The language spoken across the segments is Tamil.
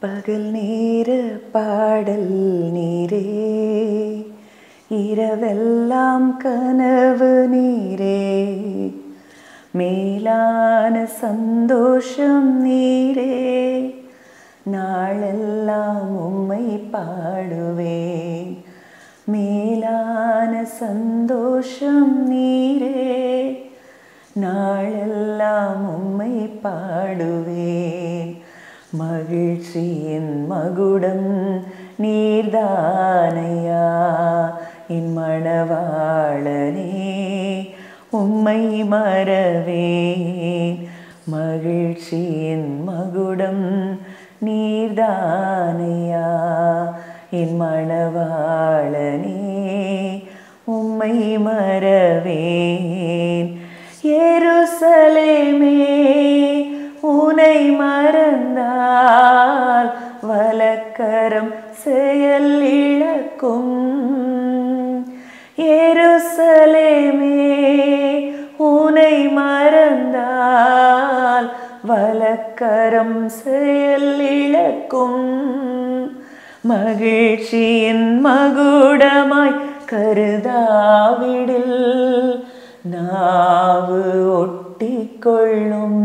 பகல் நேர பாடல் நீரே, இரவெல்லாம் கனவு நீரே, மேலான சந்தோஷம் நீரே, நாளெல்லாம் உம்மை பாடுவேன். மேலான சந்தோஷம் நீரே, நாளெல்லாம் உம்மை பாடுவேன். மகிழ்ச்சியின் மகுடம் நீர்தானையா, என் மணவாளனே உம்மை மறவேன். மகிழ்ச்சியின் மகுடம் நீர்தானையா, என் மணவாளனே உம்மை மறவேன். எருசலேமே உனை மறந்தால் வலக்கரம் செயல் இழக்கும். எருசலேமே உனை மறந்தால் வலக்கரம் செயல் இழக்கும். மகிழ்ச்சியின் மகுடமாய் கருதாவிடில் நாவு ஒட்டிக்கொள்ளும்.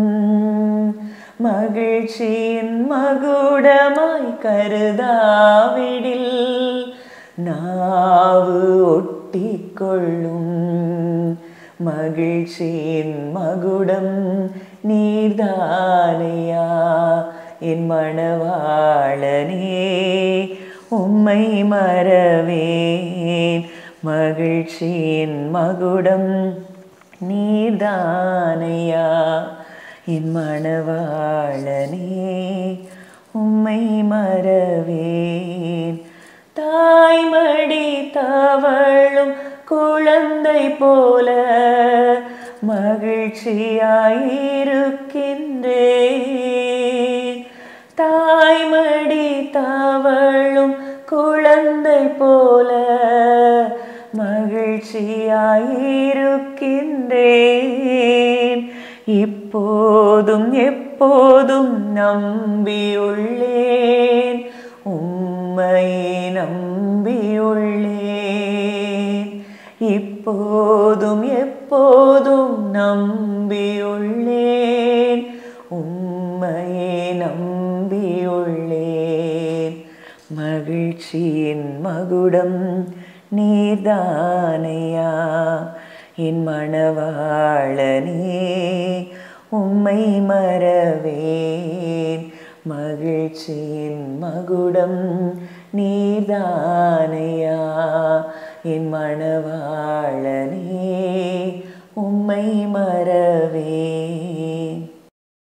மகிழ்ச்சியின் மகுடமாய் கருதாவிடில் நாவு ஒட்டிக்கொள்ளும். மகிழ்ச்சியின் மகுடம் நீர்தானையா, என் மணவாளனே உம்மை மறவேன். மகிழ்ச்சியின் மகுடம் நீர்தானையா, என் மணவாளனே உம்மை மறவேன். தாய்மடி தவழும் குழந்தை போல மகிழ்ச்சியாயிருக்கின்றேன். தாய்மடி தவழும் குழந்தை போல மகிழ்ச்சியாயிருக்கின்றேன். இப்போதும் எப்போதும் நம்பியுள்ளேன், உம்மையே நம்பியுள்ளேன். இப்போதும் எப்போதும் நம்பியுள்ளேன், உம்மையே நம்பியுள்ளேன். மகிழ்ச்சியின் மகுடம் நீர்தானையா, என் மணவாளனே உம்மை மறவேன். மகிழ்ச்சியின் மகுடம் நீர்தானையா, என் மணவாளனே உம்மை மறவேன்.